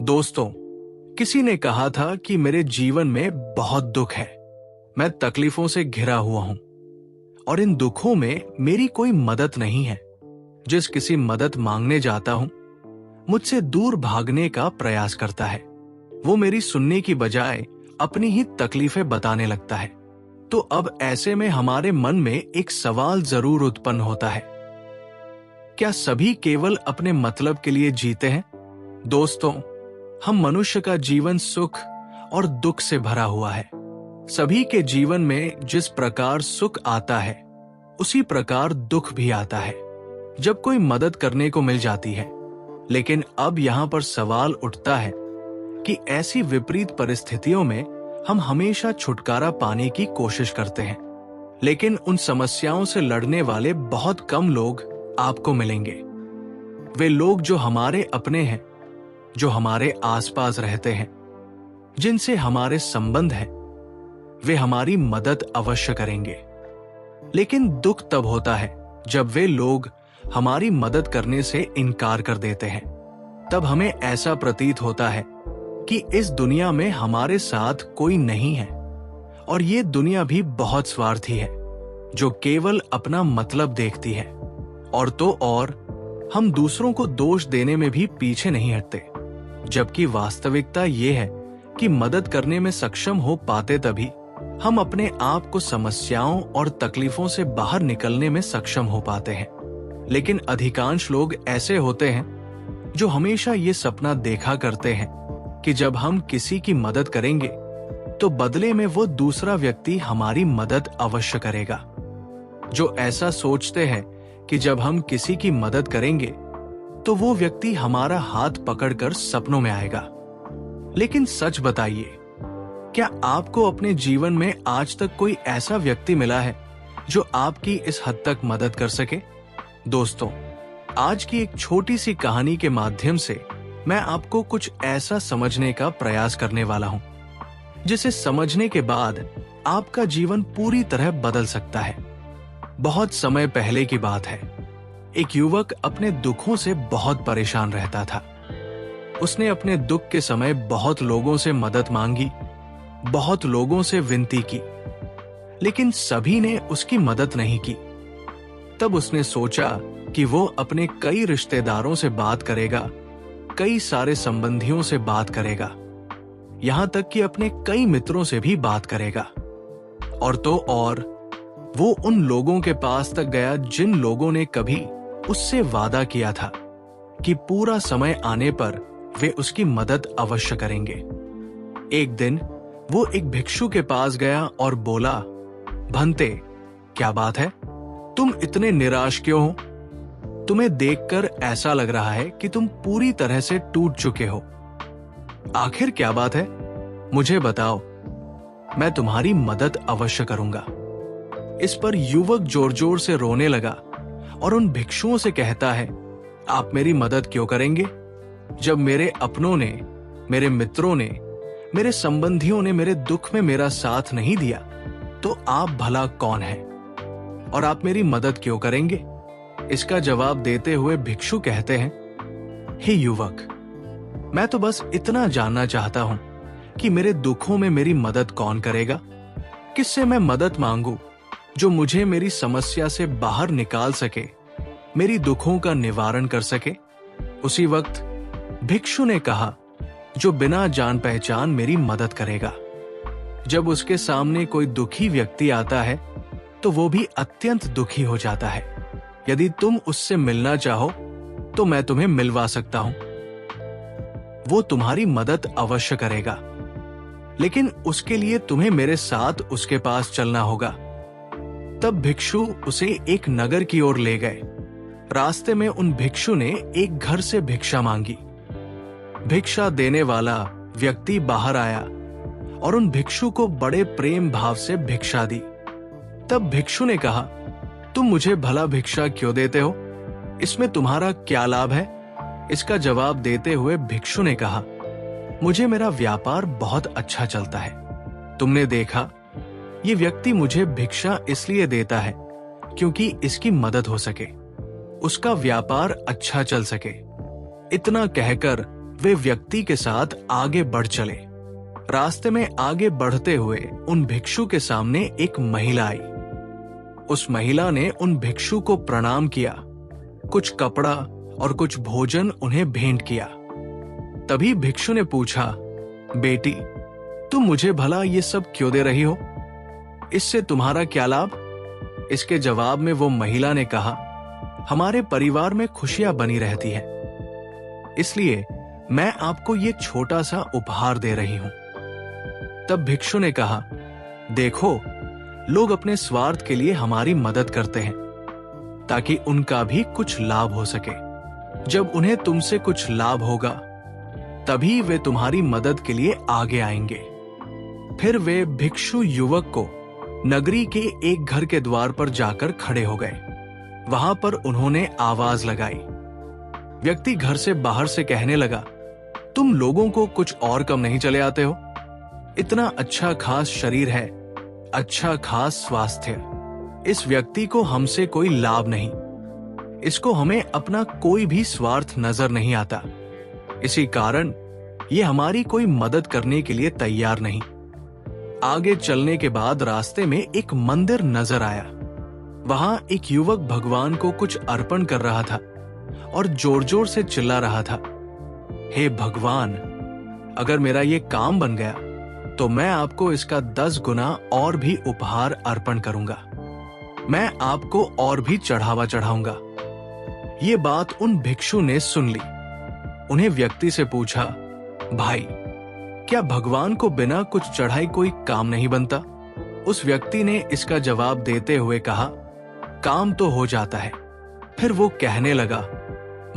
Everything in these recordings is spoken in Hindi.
दोस्तों, किसी ने कहा था कि मेरे जीवन में बहुत दुख है। मैं तकलीफों से घिरा हुआ हूं और इन दुखों में मेरी कोई मदद नहीं है। जिस किसी मदद मांगने जाता हूं, मुझसे दूर भागने का प्रयास करता है। वो मेरी सुनने की बजाय अपनी ही तकलीफें बताने लगता है। तो अब ऐसे में हमारे मन में एक सवाल जरूर उत्पन्न होता है, क्या सभी केवल अपने मतलब के लिए जीते हैं? दोस्तों, हम मनुष्य का जीवन सुख और दुख से भरा हुआ है। सभी के जीवन में जिस प्रकार सुख आता है, उसी प्रकार दुख भी आता है जब कोई मदद करने को मिल जाती है। लेकिन अब यहां पर सवाल उठता है कि ऐसी विपरीत परिस्थितियों में हम हमेशा छुटकारा पाने की कोशिश करते हैं, लेकिन उन समस्याओं से लड़ने वाले बहुत कम लोग आपको मिलेंगे। वे लोग जो हमारे अपने हैं, जो हमारे आसपास रहते हैं, जिनसे हमारे संबंध हैं, वे हमारी मदद अवश्य करेंगे। लेकिन दुख तब होता है जब वे लोग हमारी मदद करने से इनकार कर देते हैं। तब हमें ऐसा प्रतीत होता है कि इस दुनिया में हमारे साथ कोई नहीं है और ये दुनिया भी बहुत स्वार्थी है, जो केवल अपना मतलब देखती है। और तो और हम दूसरों को दोष देने में भी पीछे नहीं हटते, जबकि वास्तविकता ये है कि मदद करने में सक्षम हो पाते तभी हम अपने आप को समस्याओं और तकलीफों से बाहर निकलने में सक्षम हो पाते हैं। लेकिन अधिकांश लोग ऐसे होते हैं जो हमेशा ये सपना देखा करते हैं कि जब हम किसी की मदद करेंगे तो बदले में वो दूसरा व्यक्ति हमारी मदद अवश्य करेगा। जो ऐसा सोचते हैं कि जब हम किसी की मदद करेंगे तो वो व्यक्ति हमारा हाथ पकड़कर सपनों में आएगा। लेकिन सच बताइए, क्या आपको अपने जीवन में आज तक कोई ऐसा व्यक्ति मिला है जो आपकी इस हद तक मदद कर सके? दोस्तों, आज की एक छोटी सी कहानी के माध्यम से मैं आपको कुछ ऐसा समझने का प्रयास करने वाला हूं, जिसे समझने के बाद आपका जीवन पूरी तरह बदल सकता है। बहुत समय पहले की बात है। एक युवक अपने दुखों से बहुत परेशान रहता था। उसने अपने दुख के समय बहुत लोगों से मदद मांगी, बहुत लोगों से विनती की, लेकिन सभी ने उसकी मदद नहीं की। तब उसने सोचा कि वो अपने कई रिश्तेदारों से बात करेगा, कई सारे संबंधियों से बात करेगा, यहां तक कि अपने कई मित्रों से भी बात करेगा। और तो और वो उन लोगों के पास तक गया जिन लोगों ने कभी उससे वादा किया था कि पूरा समय आने पर वे उसकी मदद अवश्य करेंगे। एक दिन वो एक भिक्षु के पास गया और बोला, भंते, क्या बात है? तुम इतने निराश क्यों हो? तुम्हें देखकर ऐसा लग रहा है कि तुम पूरी तरह से टूट चुके हो। आखिर क्या बात है? मुझे बताओ, मैं तुम्हारी मदद अवश्य करूंगा। इस पर युवक जोर जोर से रोने लगा और उन भिक्षुओं से कहता है, आप मेरी मदद क्यों करेंगे? जब मेरे अपनों ने, मेरे मित्रों ने, मेरे संबंधियों ने मेरे दुख में मेरा साथ नहीं दिया, तो आप भला कौन हैं? और आप मेरी मदद क्यों करेंगे? इसका जवाब देते हुए भिक्षु कहते हैं, हे युवक, मैं तो बस इतना जानना चाहता हूं कि मेरे दुखों में मेरी मदद कौन करेगा? किससे मैं मदद मांगू जो मुझे मेरी समस्या से बाहर निकाल सके, मेरी दुखों का निवारण कर सके? उसी वक्त भिक्षु ने कहा, जो बिना जान पहचान मेरी मदद करेगा। जब उसके सामने कोई दुखी व्यक्ति आता है तो वो भी अत्यंत दुखी हो जाता है। यदि तुम उससे मिलना चाहो तो मैं तुम्हें मिलवा सकता हूं। वो तुम्हारी मदद अवश्य करेगा, लेकिन उसके लिए तुम्हें मेरे साथ उसके पास चलना होगा। तब भिक्षु उसे एक नगर की ओर ले गए। रास्ते में उन भिक्षु ने एक घर से भिक्षा मांगी। भिक्षा देने वाला व्यक्ति बाहर आया और उन भिक्षु को बड़े प्रेम भाव से भिक्षा दी। तब भिक्षु ने कहा, तुम मुझे भला भिक्षा क्यों देते हो? इसमें तुम्हारा क्या लाभ है? इसका जवाब देते हुए भिक्षु ने कहा, मुझे मेरा व्यापार बहुत अच्छा चलता है। तुमने देखा, ये व्यक्ति मुझे भिक्षा इसलिए देता है क्योंकि इसकी मदद हो सके, उसका व्यापार अच्छा चल सके। इतना कहकर वे व्यक्ति के साथ आगे बढ़ चले। रास्ते में आगे बढ़ते हुए उन भिक्षु के सामने एक महिला आई। उस महिला ने उन भिक्षु को प्रणाम किया, कुछ कपड़ा और कुछ भोजन उन्हें भेंट किया। तभी भिक्षु ने पूछा, बेटी, तुम मुझे भला ये सब क्यों दे रही हो? इससे तुम्हारा क्या लाभ? इसके जवाब में वो महिला ने कहा, हमारे परिवार में खुशियां बनी रहती है, इसलिए मैं आपको ये छोटा सा उपहार दे रही हूं। तब भिक्षु ने कहा, देखो, लोग अपने स्वार्थ के लिए हमारी मदद करते हैं ताकि उनका भी कुछ लाभ हो सके। जब उन्हें तुमसे कुछ लाभ होगा तभी वे तुम्हारी मदद के लिए आगे आएंगे। फिर वे भिक्षु युवक को नगरी के एक घर के द्वार पर जाकर खड़े हो गए। वहां पर उन्होंने आवाज लगाई। व्यक्ति घर से बाहर से कहने लगा, तुम लोगों को कुछ और कम नहीं चले आते हो? इतना अच्छा खास शरीर है, अच्छा खास स्वास्थ्य, इस व्यक्ति को हमसे कोई लाभ नहीं। इसको हमें अपना कोई भी स्वार्थ नजर नहीं आता, इसी कारण ये हमारी कोई मदद करने के लिए तैयार नहीं। आगे चलने के बाद रास्ते में एक मंदिर नजर आया। वहां एक युवक भगवान को कुछ अर्पण कर रहा था और जोर जोर से चिल्ला रहा था, हे भगवान, अगर मेरा ये काम बन गया तो मैं आपको इसका 10 गुना और भी उपहार अर्पण करूंगा। मैं आपको और भी चढ़ावा चढ़ाऊंगा। ये बात उन भिक्षु ने सुन ली। उन्हें व्यक्ति से पूछा, भाई, क्या भगवान को बिना कुछ चढ़ाई कोई काम नहीं बनता? उस व्यक्ति ने इसका जवाब देते हुए कहा, काम तो हो जाता है। फिर वो कहने लगा,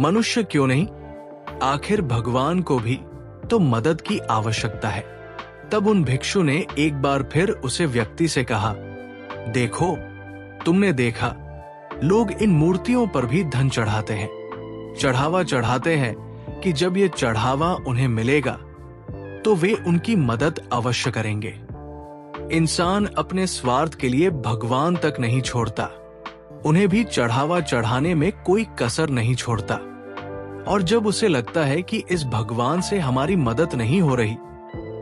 मनुष्य क्यों नहीं, आखिर भगवान को भी तो मदद की आवश्यकता है। तब उन भिक्षु ने एक बार फिर उसे व्यक्ति से कहा, देखो, तुमने देखा, लोग इन मूर्तियों पर भी धन चढ़ाते हैं, चढ़ावा चढ़ाते हैं कि जब ये चढ़ावा उन्हें मिलेगा तो वे उनकी मदद अवश्य करेंगे। इंसान अपने स्वार्थ के लिए भगवान तक नहीं छोड़ता, उन्हें भी चढ़ावा चढ़ाने में कोई कसर नहीं छोड़ता। और जब उसे लगता है कि इस भगवान से हमारी मदद नहीं हो रही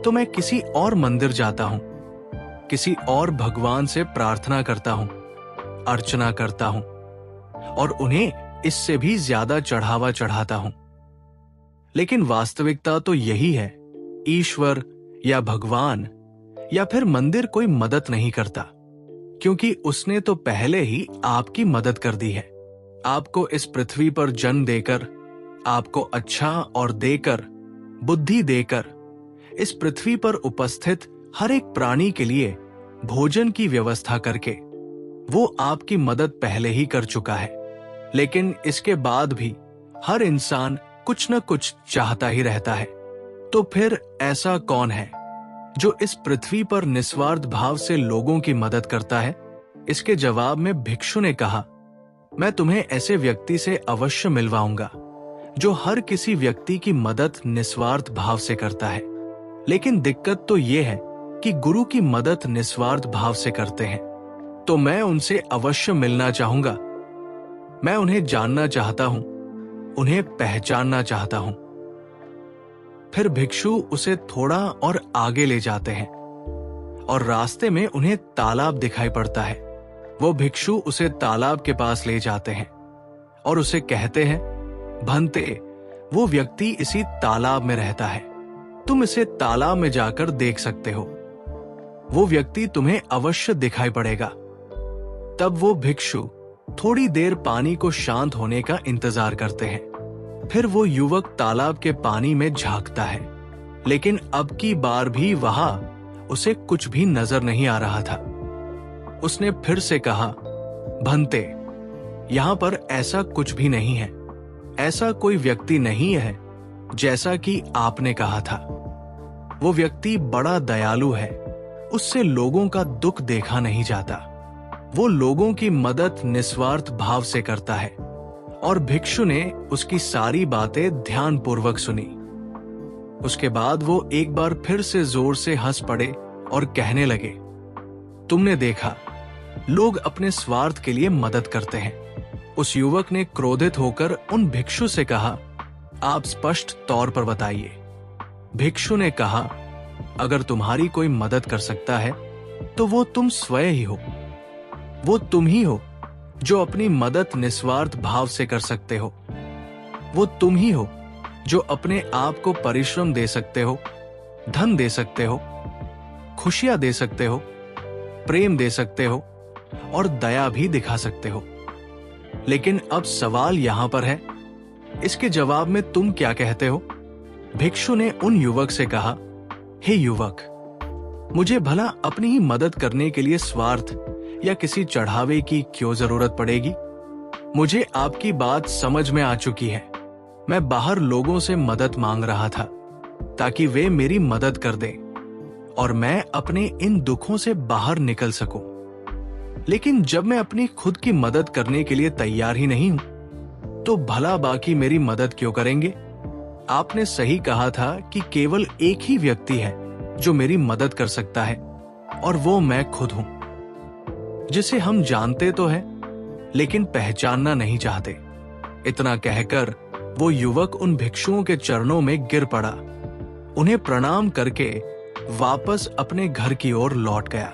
तो मैं किसी और मंदिर जाता हूं, किसी और भगवान से प्रार्थना करता हूं, अर्चना करता हूं और उन्हें इससे भी ज्यादा चढ़ावा चढ़ाता हूं। लेकिन वास्तविकता तो यही है, ईश्वर या भगवान या फिर मंदिर कोई मदद नहीं करता, क्योंकि उसने तो पहले ही आपकी मदद कर दी है। आपको इस पृथ्वी पर जन्म देकर, आपको अच्छा और देकर, बुद्धि देकर, इस पृथ्वी पर उपस्थित हर एक प्राणी के लिए भोजन की व्यवस्था करके वो आपकी मदद पहले ही कर चुका है। लेकिन इसके बाद भी हर इंसान कुछ न कुछ चाहता ही रहता है। तो फिर ऐसा कौन है जो इस पृथ्वी पर निस्वार्थ भाव से लोगों की मदद करता है? इसके जवाब में भिक्षु ने कहा, मैं तुम्हें ऐसे व्यक्ति से अवश्य मिलवाऊंगा जो हर किसी व्यक्ति की मदद निस्वार्थ भाव से करता है। लेकिन दिक्कत तो यह है कि गुरु की मदद निस्वार्थ भाव से करते हैं, तो मैं उनसे अवश्य मिलना चाहूंगा। मैं उन्हें जानना चाहता हूं, उन्हें पहचानना चाहता हूं। फिर भिक्षु उसे थोड़ा और आगे ले जाते हैं और रास्ते में उन्हें तालाब दिखाई पड़ता है। वो भिक्षु उसे तालाब के पास ले जाते हैं और उसे कहते हैं, भंते, वो व्यक्ति इसी तालाब में रहता है, तुम इसे तालाब में जाकर देख सकते हो, वो व्यक्ति तुम्हें अवश्य दिखाई पड़ेगा। तब वो भिक्षु थोड़ी देर पानी को शांत होने का इंतजार करते हैं। फिर वो युवक तालाब के पानी में झांकता है, लेकिन अब की बार भी वहां उसे कुछ भी नजर नहीं आ रहा था। उसने फिर से कहा, भंते, यहां पर ऐसा कुछ भी नहीं है, ऐसा कोई व्यक्ति नहीं है जैसा कि आपने कहा था। वो व्यक्ति बड़ा दयालु है, उससे लोगों का दुख देखा नहीं जाता, वो लोगों की मदद निस्वार्थ भाव से करता है। और भिक्षु ने उसकी सारी बातें ध्यानपूर्वक सुनी। उसके बाद वो एक बार फिर से जोर से हंस पड़े और कहने लगे, तुमने देखा, लोग अपने स्वार्थ के लिए मदद करते हैं। उस युवक ने क्रोधित होकर उन भिक्षु से कहा, आप स्पष्ट तौर पर बताइए। भिक्षु ने कहा, अगर तुम्हारी कोई मदद कर सकता है तो वो तुम स्वयं ही हो। वो तुम ही हो जो अपनी मदद निस्वार्थ भाव से कर सकते हो। वो तुम ही हो जो अपने आप को परिश्रम दे सकते हो, धन दे सकते हो, खुशियां दे सकते हो, प्रेम दे सकते हो और दया भी दिखा सकते हो। लेकिन अब सवाल यहां पर है, इसके जवाब में तुम क्या कहते हो? भिक्षु ने उन युवक से कहा, हे युवक, मुझे भला अपनी ही मदद करने के लिए स्वार्थ या किसी चढ़ावे की क्यों जरूरत पड़ेगी? मुझे आपकी बात समझ में आ चुकी है। मैं बाहर लोगों से मदद मांग रहा था ताकि वे मेरी मदद कर दें और मैं अपने इन दुखों से बाहर निकल सकूं। लेकिन जब मैं अपनी खुद की मदद करने के लिए तैयार ही नहीं हूं, तो भला बाकी मेरी मदद क्यों करेंगे? आपने सही कहा था कि केवल एक ही व्यक्ति है जो मेरी मदद कर सकता है और वो मैं खुद हूं, जिसे हम जानते तो हैं लेकिन पहचानना नहीं चाहते। इतना कहकर वो युवक उन भिक्षुओं के चरणों में गिर पड़ा, उन्हें प्रणाम करके वापस अपने घर की ओर लौट गया।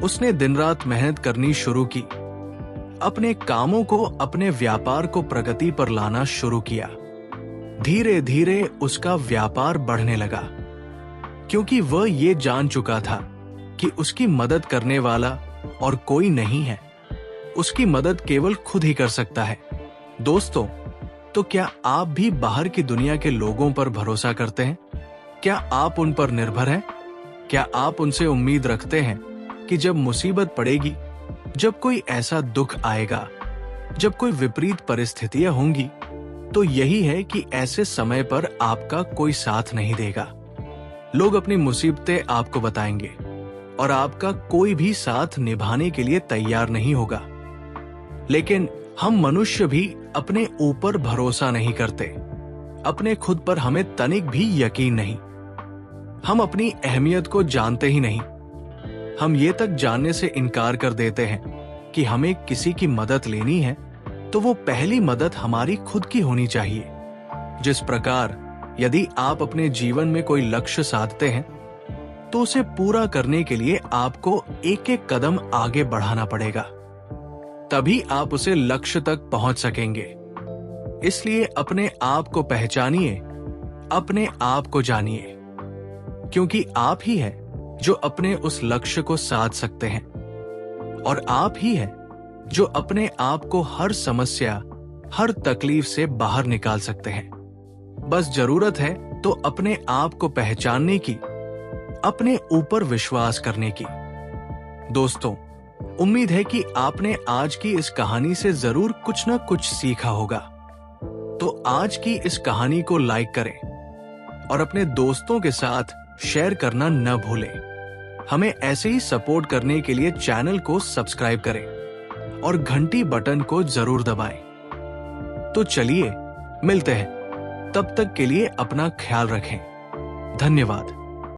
उसने दिन रात मेहनत करनी शुरू की, अपने कामों को, अपने व्यापार को प्रगति पर लाना शुरू किया। धीरे धीरे उसका व्यापार बढ़ने लगा, क्योंकि वह ये जान चुका था कि उसकी मदद करने वाला और कोई नहीं है। उसकी मदद केवल खुद ही कर सकता है। दोस्तों, तो क्या आप भी बाहर की दुनिया के लोगों पर भरोसा करते हैं? क्या आप उन पर निर्भर हैं? क्या आप उनसे उम्मीद रखते हैं कि जब मुसीबत पड़ेगी, जब कोई ऐसा दुख आएगा, जब कोई विपरीत परिस्थितियां होंगी, तो यही है कि ऐसे समय पर आपका कोई साथ नहीं देगा। लोग अपनी मुसीबतें आपको बताएंगे और आपका कोई भी साथ निभाने के लिए तैयार नहीं होगा। लेकिन हम मनुष्य भी अपने ऊपर भरोसा नहीं करते। अपने खुद पर हमें तनिक भी यकीन नहीं। हम अपनी अहमियत को जानते ही नहीं। हम ये तक जानने से इनकार कर देते हैं कि हमें किसी की मदद लेनी है तो वो पहली मदद हमारी खुद की होनी चाहिए। जिस प्रकार यदि आप अपने जीवन में कोई लक्ष्य साधते हैं तो उसे पूरा करने के लिए आपको एक एक कदम आगे बढ़ाना पड़ेगा, तभी आप उसे लक्ष्य तक पहुंच सकेंगे। इसलिए अपने आप को पहचानिए, अपने आप को जानिए, क्योंकि आप ही हैं जो अपने उस लक्ष्य को साध सकते हैं और आप ही हैं जो अपने आप को हर समस्या, हर तकलीफ से बाहर निकाल सकते हैं। बस जरूरत है तो अपने आप को पहचानने की, अपने ऊपर विश्वास करने की। दोस्तों, उम्मीद है कि आपने आज की इस कहानी से जरूर कुछ न कुछ सीखा होगा। तो आज की इस कहानी को लाइक करें और अपने दोस्तों के साथ शेयर करना न भूलें। हमें ऐसे ही सपोर्ट करने के लिए चैनल को सब्सक्राइब करें और घंटी बटन को जरूर दबाएं। तो चलिए मिलते हैं, तब तक के लिए अपना ख्याल रखें। धन्यवाद।